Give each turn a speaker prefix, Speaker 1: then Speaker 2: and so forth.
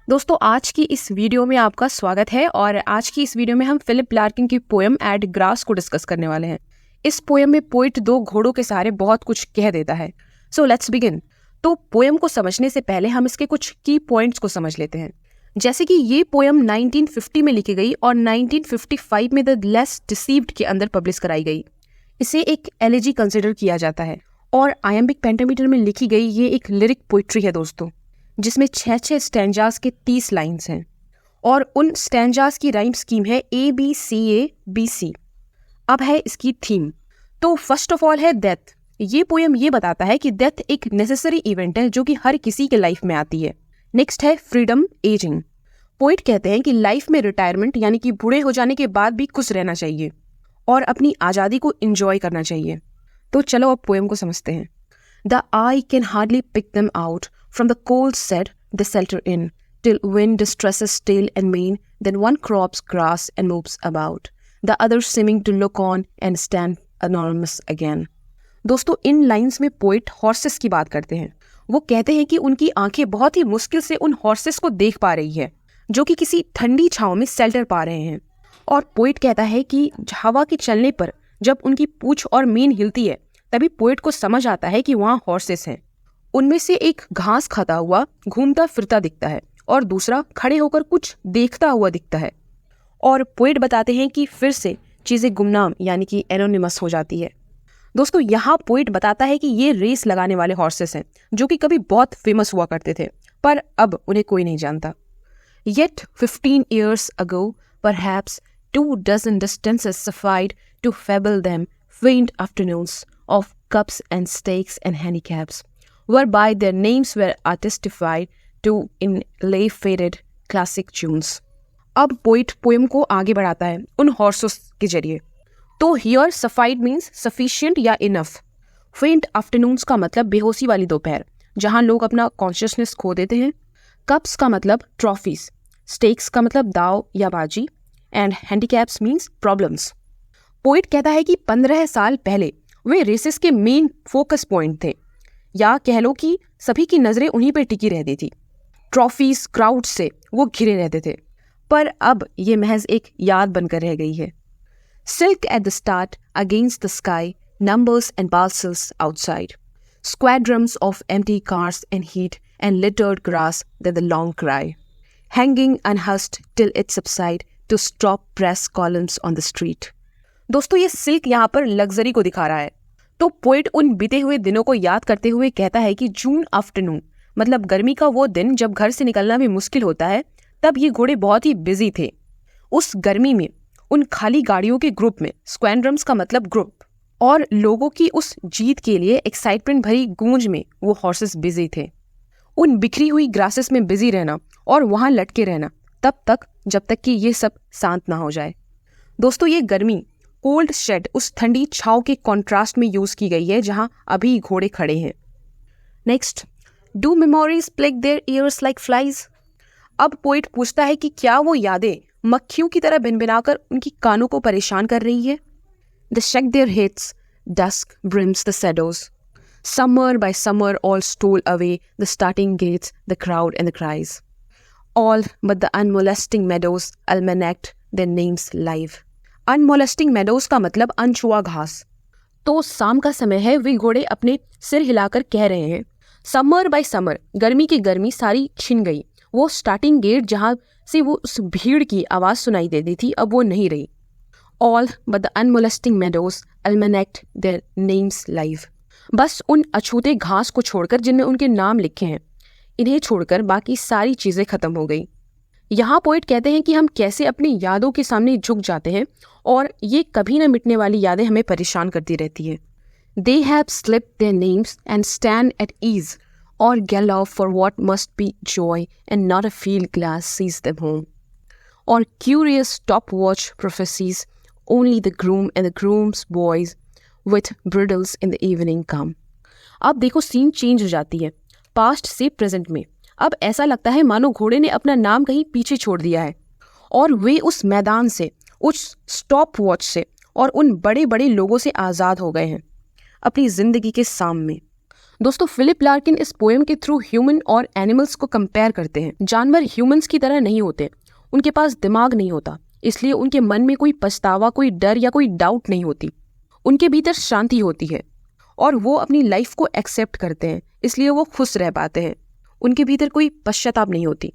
Speaker 1: दोस्तों आज की इस वीडियो में आपका स्वागत है और आज की इस वीडियो में हम फिलिप लार्किन की पोएम एट ग्रास को डिस्कस करने वाले हैं। इस पोएम में पोइट दो घोड़ों के सहारे बहुत कुछ कह देता है। So let's begin. तो पोएम को समझने से पहले हम इसके कुछ की पॉइंट्स को समझ लेते हैं। जैसे कि ये पोएम 1950 में लिखी गई और 1955 में द लेस डिसीव्ड के अंदर पब्लिश कराई गई। इसे एक एलेजी कंसिडर किया जाता है और आयम्बिक पेंटामीटर में लिखी गई ये एक लिरिक पोइट्री है दोस्तों, जिसमें 6 स्टैंजास के 30 लाइन्स हैं और उन स्टैंजास की राइम स्कीम है ABCA अब है इसकी थीम। तो फर्स्ट ऑफ ऑल है डेथ। ये पोएम ये बताता है कि डेथ एक नेसेसरी इवेंट है जो कि हर किसी के लाइफ में आती है। नेक्स्ट है फ्रीडम एजिंग। पोइट कहते हैं कि लाइफ में रिटायरमेंट यानी कि बूढ़े हो जाने के बाद भी खुश रहना चाहिए और अपनी आज़ादी को एंजॉय करना चाहिए। तो चलो अब पोएम को समझते हैं। The I can hardly pick them out from the cold shed they shelter in, till wind distresses tail and mane, then one crops grass and moves about, the other seeming to look on and stand enormous again. दोस्तों इन lines में poet horses की बात करते हैं। वो कहते हैं कि उनकी आंखें बहुत ही मुश्किल से उन हॉर्सेस को देख पा रही है जो कि किसी ठंडी छांव में शेल्टर पा रहे हैं। और पोइट कहता है कि हवा के चलने पर जब उनकी पूंछ और मेन हिलती है तभी पोइट को समझ आता है कि वहाँ हॉर्सेस हैं। उनमें से एक घास खाता हुआ घूमता फिरता दिखता है और दूसरा खड़े होकर कुछ देखता हुआ दिखता है। और पोइट बताते हैं कि फिर से चीज़ें गुमनाम यानी कि एनोनिमस हो जाती है। दोस्तों यहाँ पोइट बताता है कि ये रेस लगाने वाले हॉर्सेस हैं जो कि कभी बहुत फेमस हुआ करते थे पर अब उन्हें कोई नहीं जानता। Yet 15 years ago perhaps 24 distances sufficed to fable them faint afternoons of cups and steaks and handicaps, whereby their names were artistified to in lay faded classic tunes. अब पोइट पोएम को आगे बढ़ाता है उन हॉर्सेस के जरिए। तो here सफाइड means sufficient या इनफ। फेंट आफ्टरनून्स का मतलब बेहोशी वाली दोपहर जहां लोग अपना कॉन्शियसनेस खो देते हैं। कप्स का मतलब ट्रॉफीज। स्टेक्स का मतलब दाव या बाजी। And handicaps means problems. Poet कहता है कि 15 साल पहले वे रेसेस के मेन फोकस पॉइंट थे, या कह लो कि सभी की नजरें उन्हीं पर टिकी रहती थी। ट्रॉफीज क्राउड से वो घिरे रहते थे, पर अब ये महज एक याद बनकर रह गई है। Silk at the start against the sky, numbers and parcels outside, squadrons of empty cars and heat and littered grass that the long cry, hanging unhushed till it subside to stop press columns on the street. दोस्तों ये silk यहाँ पर luxury को दिखा रहा है। तो poet उन बीते हुए दिनों को याद करते हुए कहता है कि जून आफ्टरनून मतलब गर्मी का वो दिन जब घर से निकलना भी मुश्किल होता है, तब ये घोड़े बहुत ही बिजी थे। उस गर्मी में उन खाली गाड़ियों के ग्रुप में, स्क्वाड्रम्स का मतलब ग्रुप, और लोगों की उस जीत के लिए एक्साइटमेंट भरी गूंज में वो हॉर्सेस बिजी थे। उन बिखरी हुई ग्रासेस में बिजी रहना और वहां लटके रहना तब तक जब तक कि ये सब शांत ना हो जाए। दोस्तों ये गर्मी कोल्ड शेड उस ठंडी छाव के कॉन्ट्रास्ट में यूज की गई है जहां अभी घोड़े खड़े हैं। Next, do memories plague their ears like flies. अब पोइट पूछता है कि क्या वो यादें मक्खियों की तरह भिनभिनाकर उनकी कानों को परेशान कर रही है। The shake their heads, dusk brims the shadows, summer by summer all stole away the starting gates, the crowd and the cries, all but the unmolesting meadows almanacked their names live. Unmolesting meadows का मतलब अनछुआ घास। तो शाम का समय है, वे घोड़े अपने सिर हिलाकर कह रहे हैं समर बाय समर, गर्मी की गर्मी सारी छिन गई। वो स्टार्टिंग गेट जहाँ से वो उस भीड़ की आवाज़ सुनाई देती थी अब वो नहीं रही। All but the unmolesting meadows almanacked their names live. बस उन अछूते घास को छोड़कर जिनमें उनके नाम लिखे हैं, इन्हें छोड़कर बाकी सारी चीज़ें खत्म हो गई। यहाँ पोइट कहते हैं कि हम कैसे अपनी यादों के सामने झुक जाते हैं और ये कभी न मिटने वाली यादें हमें परेशान करती रहती है। They have slipped their names and stand at ease और gallop for what must be joy and not a field glass sees them home, और curious stop watch prophesies only the groom and the groom's boys with bridles in the evening come. अब देखो scene change हो जाती है past से present में। अब ऐसा लगता है मानो घोड़े ने अपना नाम कहीं पीछे छोड़ दिया है और वे उस मैदान से, उस स्टॉप वॉच से और उन बड़े बड़े लोगों से आज़ाद हो गए हैं अपनी ज़िंदगी के सामने। दोस्तों, फिलिप लार्किन इस पोएम के थ्रू ह्यूमन और एनिमल्स को कंपेयर करते हैं। जानवर ह्यूमंस की तरह नहीं होते, उनके पास दिमाग नहीं होता, इसलिए उनके मन में कोई पछतावा, कोई डर या कोई डाउट नहीं होती। उनके भीतर शांति होती है और वो अपनी लाइफ को एक्सेप्ट करते हैं, इसलिए वो खुश रह पाते हैं। उनके भीतर कोई पश्चाताप नहीं होती।